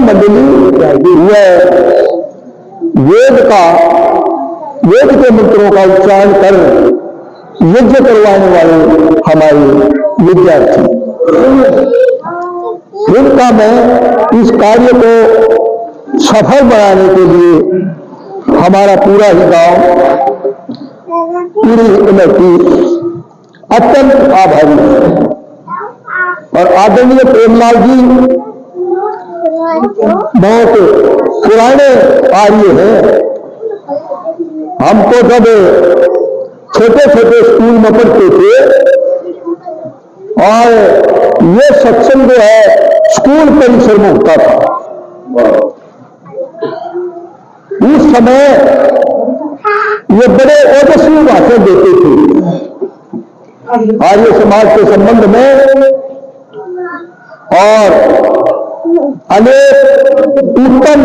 सामान्य मंडली वेद के मंत्रों का उच्चारण कर यज्ञ करवाने वाले हमारे विद्यार्थी, उनका मैं इस कार्य को सफल बनाने के लिए हमारा पूरा ही गांव, पूरी कमेटी अत्यंत आभारी है। और आदरणीय प्रेमलाल जी बहुत पुराने आर्य हैं। हमको जब छोटे छोटे स्कूल में पढ़ते थे और ये सत्संग जो है स्कूल परिसर में होता था, उस समय ये बड़े ओजस्वी भाषण देते थे आर्य समाज के संबंध में और अनेक उत्तम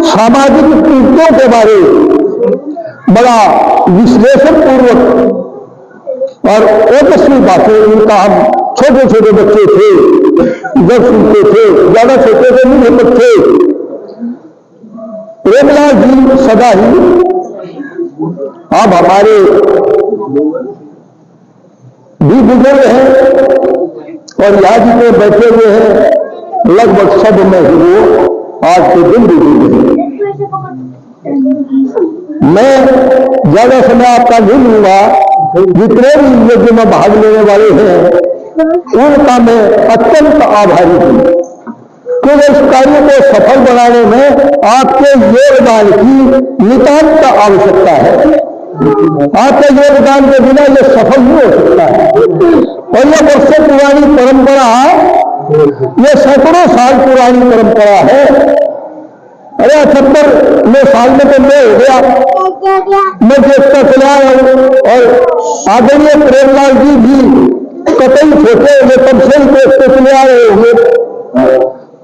सामाजिक कृत्यों के बारे बड़ा विश्लेषण पूर्वक और ओजस्वी बातें उनका हम छोटे छोटे बच्चे थे जब सुनते थे, ज्यादा छोटे थे नहीं बच्चे। प्रेमलाल जी सदा ही अब हमारे भी बुजुर्ग हैं और यहाँ जी पे बैठे हुए हैं, लगभग सब में ही वो आज के दिन भी हैं। मैं ज्यादा समय आपका नहीं लूंगा, जितने भी यज्ञ में भाग लेने वाले हैं उनका मैं अत्यंत आभारी हूं, क्योंकि इस कार्य को सफल बनाने में आपके योगदान की नितांत आवश्यकता है। आपके योगदान के बिना यह सफल नहीं हो सकता है। और यह वर्षों पुरानी परंपरा, यह सैकड़ों साल पुरानी परंपरा है। अरे 78 साल में तो मैं हो गया, मैं देखता चला और आदरणीय प्रेमलाल जी भी कतई छोटे हुए तब से ही देखते चले आ रहे होंगे।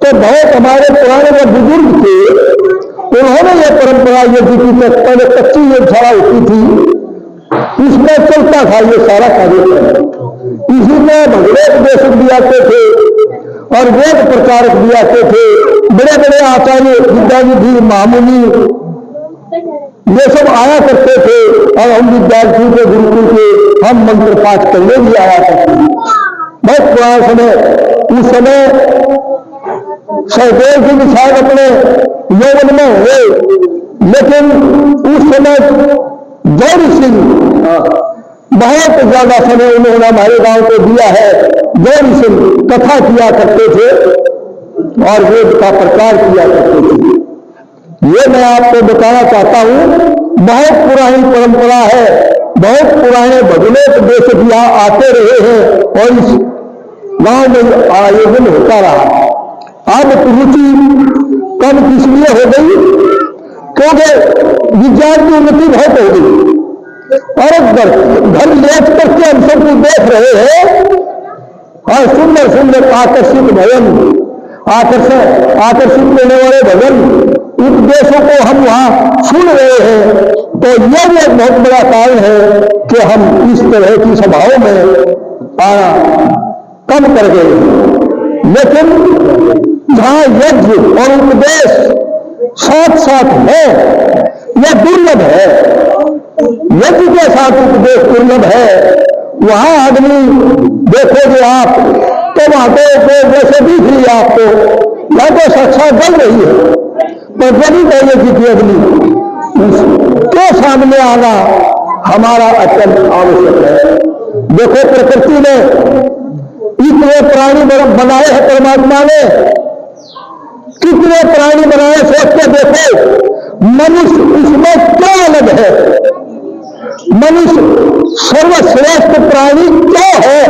तो बहुत हमारे पुराने जो बुजुर्ग थे उन्होंने यह परंपरा ये दी थी, पहले कच्ची योगशाला होती थी, इसमें चलता था ये सारा कार्यक्रम। इसी में भगवत उपदेशक भी आते थे और वेद प्रचारक भी आते थे, बड़े बड़े आचार्य विद्यानिधि महामुनि ये सब आया करते थे और हम विद्यार्थियों के गुरुकुल के हम मंत्र पाठ करने भी आया करते थे। बहुत पुराना समय, उस समय सहदेव जी भी शायद अपने यौवन में हुए, लेकिन उस समय गौरी सिंह बहुत ज्यादा समय उन्होंने हमारे गांव को दिया है। गौरी सिंह कथा किया करते थे और वेद का प्रचार किया करते थे। ये मैं आपको बताना चाहता हूं, बहुत पुरानी परंपरा है, बहुत पुराने भगवत देश यहाँ आते रहे हैं और इस गांव में आयोजन होता रहा। अब रुचि कम इसलिए हो गई क्योंकि विज्ञान की उन्नति बहुत हो गई और घर लेट करके हम सब कुछ देख रहे हैं और सुंदर सुंदर आकर्षित भवन, आकर्षित करने वाले भवन उपदेशों को हम वहां सुन रहे हैं। तो यह भी एक बहुत बड़ा कारण है कि हम इस तरह की सभाओं में आना कम कर गए। लेकिन जहां यज्ञ और उपदेश साथ साथ है यह दुर्लभ है, यज्ञ के साथ उपदेश दुर्लभ है। वहां आदमी देखोगे आप तो वहां तो वैसे दिख रही है आपको, या तो साक्षात बन रही है, पर यदि यज्ञ की अग्नि के सामने आना हमारा अत्यंत आवश्यक है। देखो प्रकृति ने इतने प्राणी बनाए हैं, परमात्मा ने कितने प्राणी बनाए, सोच के देखो मनुष्य इसमें क्या अलग है, मनुष्य सर्वश्रेष्ठ प्राणी क्या है,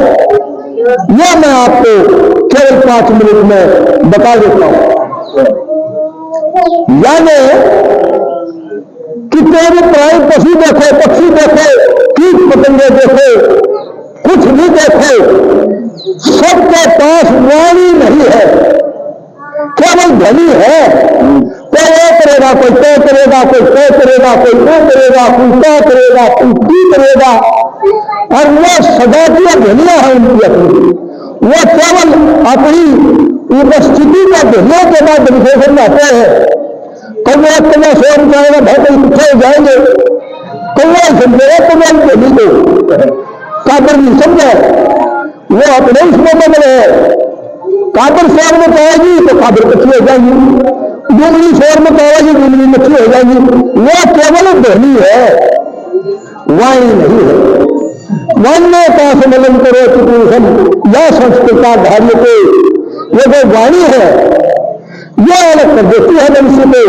यह मैं आपको केवल 5 मिनट में बता देता हूं। यानी कितने भी प्राणी, पशु देखो, पक्षी देखो, कीट पतंगे देखो, कुछ भी देखो, सबके पास वाणी नहीं है, केवल ध्वनि है। कोई वो करेगा, कोई तो करेगा, कोई तो करेगा, कोई वो करेगा, कोई तो करेगा, कोई की करेगा, और वो सदा की ध्वनियां है उनकी अपनी। वो केवल अपनी स्थिति का धरने के बाद विशेषण जाते हैं। कौवा स्वयं जाएगा, बहुत इकट्ठे हो जाएंगे, कौवा समझेगा कौवा नहीं दो, काबर नहीं समझे, वो अपने उसमें बन रहे। काबर शहर में कहेगी तो काबर कच्ची हो जाएगी, डूमरी शहर में कहेगी डूमरी मच्छी हो जाएगी। वो केवल ध्वनि है, वाणी नहीं है। वाण्य का सम्मेलन करो पुरुषम या संस्कृताधार्य को, ये जो वाणी है ये अलग कर देती है मनुष्य को,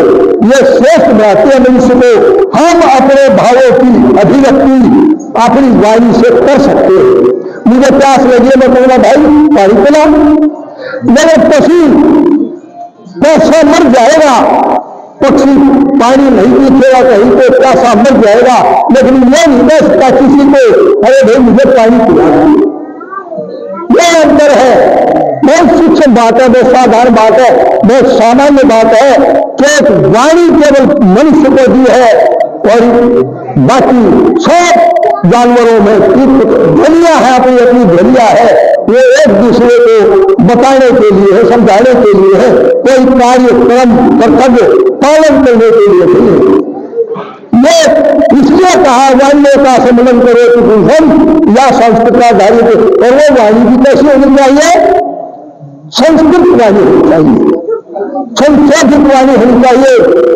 ये श्रेष्ठ बनाती है मनुष्य को। हम अपने भावों की अभिव्यक्ति अपनी वाणी से कर सकते हैं। मुझे प्यास लगी, मैं कहूँगा भाई पानी पिला, मेरे पशु प्यासा मर जाएगा, पक्षी पानी नहीं पीछेगा कहीं तो प्यासा मर जाएगा, लेकिन ये नहीं कह सकता किसी को अरे भाई मुझे पानी पिला। ये अंतर है, बहुत सूक्ष्म बात है, बहुत साधारण बात है, बहुत सामान्य बात है कि वाणी केवल मनुष्य को दी है और बाकी सब जानवरों में ध्वनिया है, अपनी अपनी ध्वनिया है, वो एक दूसरे को बताने के लिए है, समझाने के लिए है, कोई कार्यक्रम कर्तव्य पालन करने के लिए नहीं है। ये इसलिए कहा वाण्य का सम्मेलन करो तो पुरुषम या संस्कृताधार्य, और वो वाणी भी कैसी होनी चाहिए? संस्कृत वाणी होनी चाहिए, संशोधित वाणी होनी चाहिए,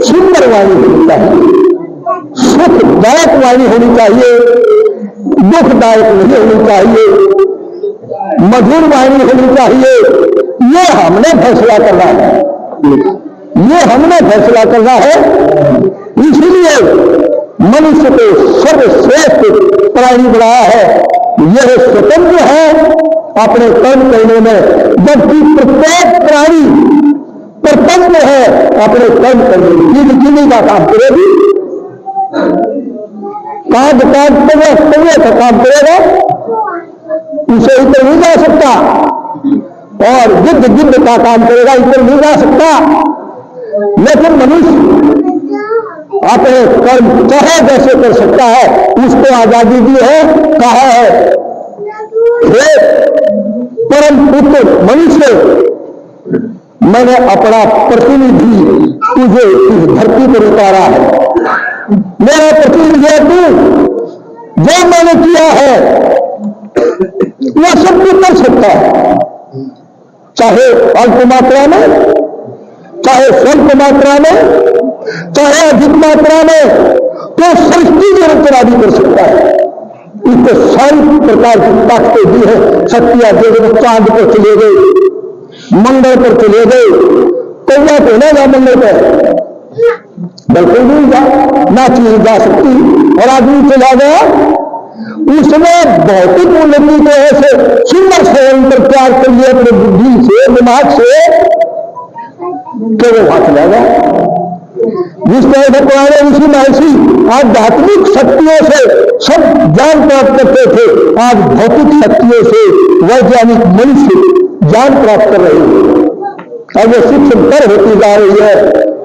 सुंदर वाणी होनी चाहिए, सुखदायक वाणी होनी चाहिए, दुखदायक नहीं होनी चाहिए, मधुर वाणी होनी चाहिए। ये हमने फैसला करना है, ये हमने फैसला करना है। इसलिए मनुष्य को सर्वश्रेष्ठ प्राणी बनाया है, यह स्वतंत्र है अपने कर्म करने में, जबकि प्रत्येक प्राणी प्रतंत्र है अपने कर्म करने में। किन्हीं का काम करेगी, काट कौवे का काम करेगा, उसे इधर नहीं जा सकता, और गिद्ध का काम करेगा, इधर नहीं जा सकता। लेकिन मनुष्य अपने कर्म चाहे जैसे कर सकता है, उसको आजादी दी है। कहा है हे परम पुत्र मनुष्य, मैंने अपना प्रतिनिधि तुझे इस धरती पर उतारा है, मेरा प्रतिनिधि है तू, जो मैंने किया है वह सब कुछ कर सकता है, चाहे अल्प मात्रा में, चाहे स्वल्प मात्रा में, चाहे अधिक मात्रा में, तो सृष्टि की रचना भी कर सकता है। इसको सारी प्रकार की ताकतें दी है, शक्तियां दे गए। चांद पर चले गए, मंगल पर चले गए, कौवा तो नहीं जा मंगल पर, बिल्कुल नहीं जा, ना चीज जा सकती, और आदमी चला गया, उसमें भौतिक उन्नति को ऐसे सुंदर से अंतर प्यार कर लिया अपने बुद्धि से, दिमाग से, कि वो वहां चला गया। जिस तरह से पुराने ऋषि महर्षि आध्यात्मिक शक्तियों से सब ज्ञान प्राप्त करते थे, आज भौतिक शक्तियों से वैज्ञानिक मनुष्य ज्ञान प्राप्त कर रहे हैं, अब वो सूक्ष्मतर होती जा रही है।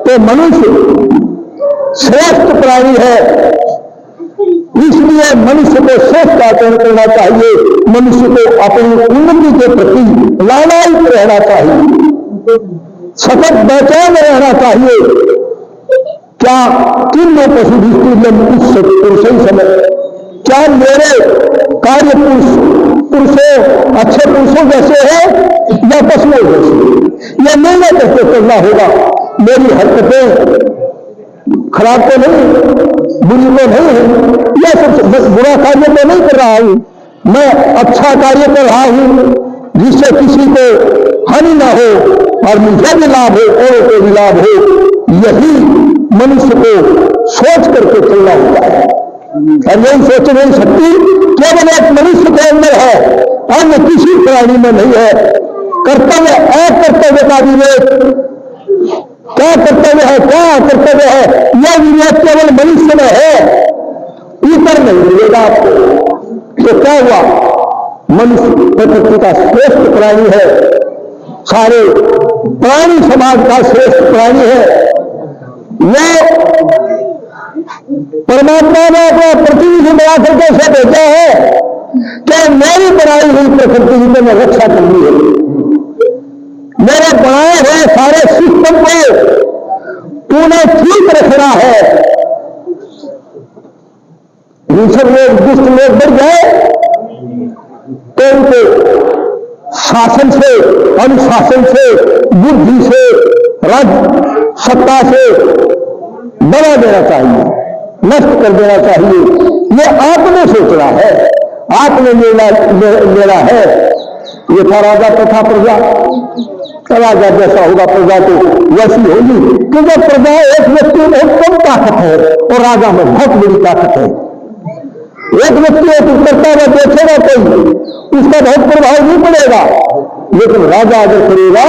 तो मनुष्य श्रेष्ठ प्राणी है, इसलिए मनुष्य को श्रेष्ठ आचरण करना चाहिए, मनुष्य को अपनी उन्नति के प्रति लालायित रहना चाहिए, सतत बेचैन रहना चाहिए। क्या किन पशु दृष्टि पुरुष समय, क्या मेरे कार्य पुरुषों अच्छे पुरुषों जैसे है या पशुओं जैसे? यह निर्णय कैसे करना होगा? मेरी हरकतें खराब तो नहीं, बुरी तो नहीं है, यह सब बुरा कार्य तो नहीं कर रहा हूं, मैं अच्छा कार्य कर रहा हूं जिससे किसी को हानि ना हो और मुझे भी लाभ हो, औरों को भी लाभ हो। यही मनुष्य को सोच करके चलना होता है, और यही सोचने की शक्ति केवल एक मनुष्य के अंदर है, अन्य किसी प्राणी में नहीं है। कर्तव्य अकर्तव्य का विवेक, क्या कर्तव्य है क्या अकर्तव्य है, यह विवेक केवल मनुष्य में है, इतर नहीं मिलेगा आपको। तो क्या हुआ? मनुष्य प्रकृति का श्रेष्ठ प्राणी है, सारे प्राणी समाज का श्रेष्ठ प्राणी है। वो परमात्मा ने अपना प्रतिनिधि बना करके ऐसा भेजा है कि मेरी बनाई हुई प्रकृति की मैंने रक्षा करनी है, मेरे बनाए हुए सारे सिस्टम को तूने ठीक रखना है। दूसरे लोग दुष्ट लोग बढ़ जाए तो उनको शासन से, अनुशासन से, बुद्धि से, राज्य सत्ता से दबा देना चाहिए, नष्ट कर देना चाहिए। ये आपने सोचना है, आपने लेना है। ये था राजा तथा प्रजा। राजा जैसा होगा प्रजा तो वैसी होगी, क्योंकि प्रजा एक व्यक्ति में बहुत कम ताकत है और राजा में बहुत बड़ी ताकत है। एक व्यक्ति एक करता हुआ देखेगा कोई, उसका बहुत प्रभाव नहीं पड़ेगा, लेकिन राजा अगर करेगा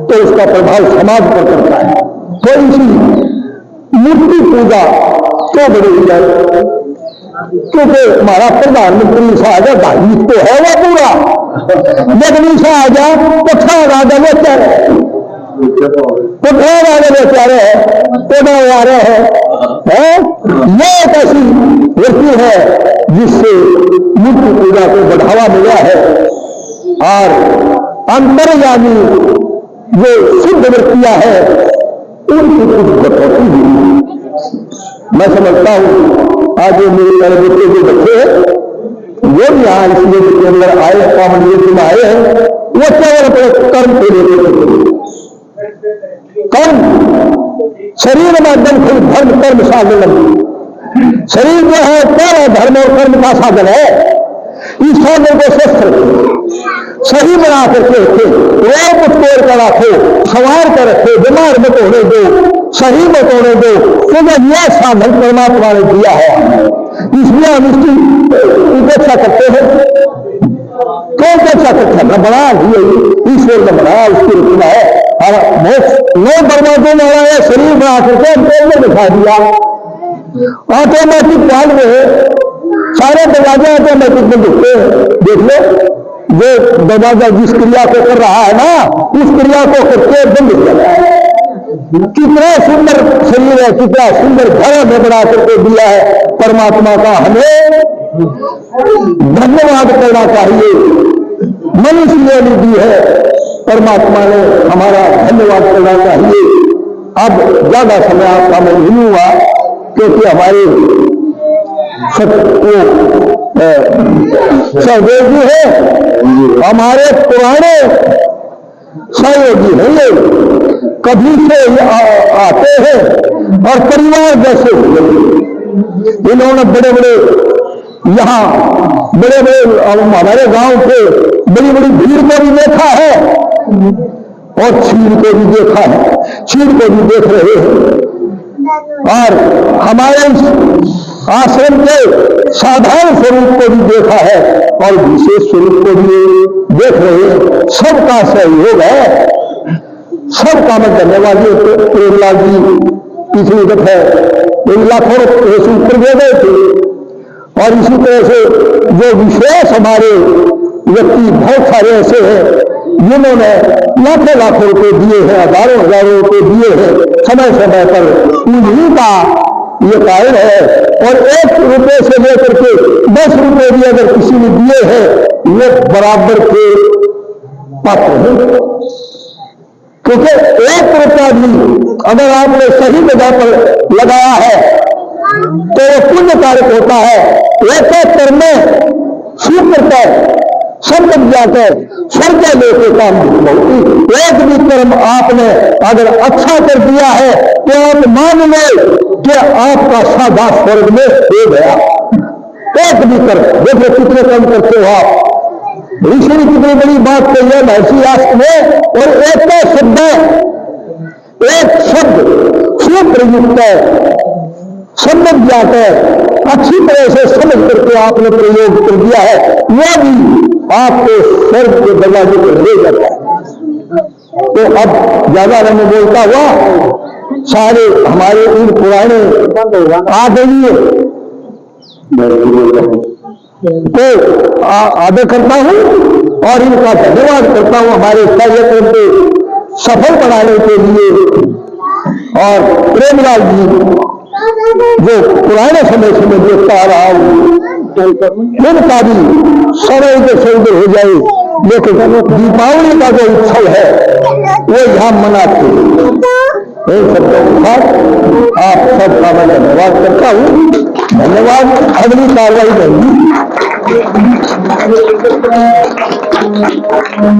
तो उसका प्रभाव समाज पर करता है। तो इसी मूर्ति पूजा तो बड़ी हो जाए, क्योंकि हमारा प्रधानमंत्री साहब धार्मिक तो है वो पूरा, लेकिन साहजा पठा राजा बेचारे, पठा राजा बेचारे पैदा आ रहे हैं। ये एक ऐसी वृत्ति है जिससे मूर्ति पूजा को बढ़ावा मिला है। और अंतर्यामी जो शुद्ध वृत्तियां हैं उनकी कुछ कटौती हुई। मैं समझता हूं आज मेरे मेरे बच्चे जो बच्चे हैं वो भी यहाँ इसलिए के अंदर आए, कॉमन यूनिवर्सिटी में आए हैं, वो केवल अपने कर्म को लेकर कर्म शरीर माध्यम खुद धर्म कर्म साधन। शरीर जो है पहला धर्म और कर्म का साधन है। इस साधन को स्वस्थ रखो, सही बना करके रखे, रोग उत्तोड़ कर रखो, संवार कर रखे, बीमार मत होने दो, सही मत होने दो, क्योंकि यह साधन परमात्मा ने दिया है। इसलिए हम इसकी उपेक्षा करते हैं। कौन उपेक्षा करते हैं? न बना ईश्वर ने बनाया, उसकी रचना है। और नौ परमात्मा ने बनाया शरीर बना करके हमको दिखा दिया। ऑटोमेटिक काल में सारे दरवाजे ऑटोमेटिक में दिखते हैं। देख लो, जो दरवाजा जिस क्रिया को कर रहा है ना, उस क्रिया को करके बंद हो जाता है। कितना सुंदर शरीर है, कितना सुंदर घर हमें बना करके दिया है परमात्मा का। हमें धन्यवाद करना चाहिए। मनुष्य ने दी है, परमात्मा ने हमारा धन्यवाद करना चाहिए। अब ज्यादा समय आपका मैं नहीं हुआ, क्योंकि हमारे सहयोगी है, हमारे पुराने सहयोगी है, ये कभी से आते हैं और परिवार जैसे हुए। इन्होंने बड़े बड़े यहाँ बड़े बड़े हमारे गांव के बड़ी बड़ी भीड़ को भी देखा है और छीड़ को भी देखा है, छीड़ को भी देख रहे हैं। और हमारे आश्रम के साधारण स्वरूप को भी देखा है और विशेष स्वरूप को भी देख रहे हैं। सबका सहयोग है, सबका मैं धन्यवादी। प्रेमलाल जी पिछली दफे लाखों ऊपर दे गए थे, और इसी तरह से जो विशेष हमारे व्यक्ति बहुत सारे ऐसे हैं जिन्होंने लाखों लाखों रुपए दिए हैं, हजारों हजारों रुपए दिए हैं समय समय पर। उन्हीं का ये कारण है। और 1 रुपए से लेकर के 10 रुपए भी अगर किसी ने दिए हैं, ये बराबर के पात्र हैं। क्योंकि 1 रुपया भी अगर आपने सही जगह पर लगाया है तो वो पुण्य कारक होता है। एक कर्म में शुभ करता है, सब जाकर स्वर्ग लेके काम होती। एक भी कर्म आपने अगर अच्छा कर दिया है तो आप मान लो कि आपका साधा स्वर्ग में हो गया। एक भी कर्म देखो कितने कर्म करते हो आप। ऋषि ने कितनी बड़ी बात कही है महर्षि यास्क में। और एक शब्द सुप्रयुक्त है, समझ जाकर अच्छी तरह से समझ करके आपने प्रयोग कर दिया है, वो भी आपको स्वर्ग के दरवाजे पर ले जाता है। तो अब ज्यादा मैं बोलता हुआ सारे हमारे इन पुराने आ गई तो आदर करता हूं और इनका धन्यवाद करता हूं हमारे कार्यक्रम को सफल बनाने के लिए। और प्रेमलाल जी जो पुराने समय से मैं देखता आ रहा हूं, उनका भी समय के सौंदर्य हो जाए लेकिन दीपावली का जो उत्सव है वो यहाँ मनाते हैं। इन शब्दों के साथ आप सबका मैं धन्यवाद करता हूँ। धन्यवाद। अगली कार्रवाई करेंगी।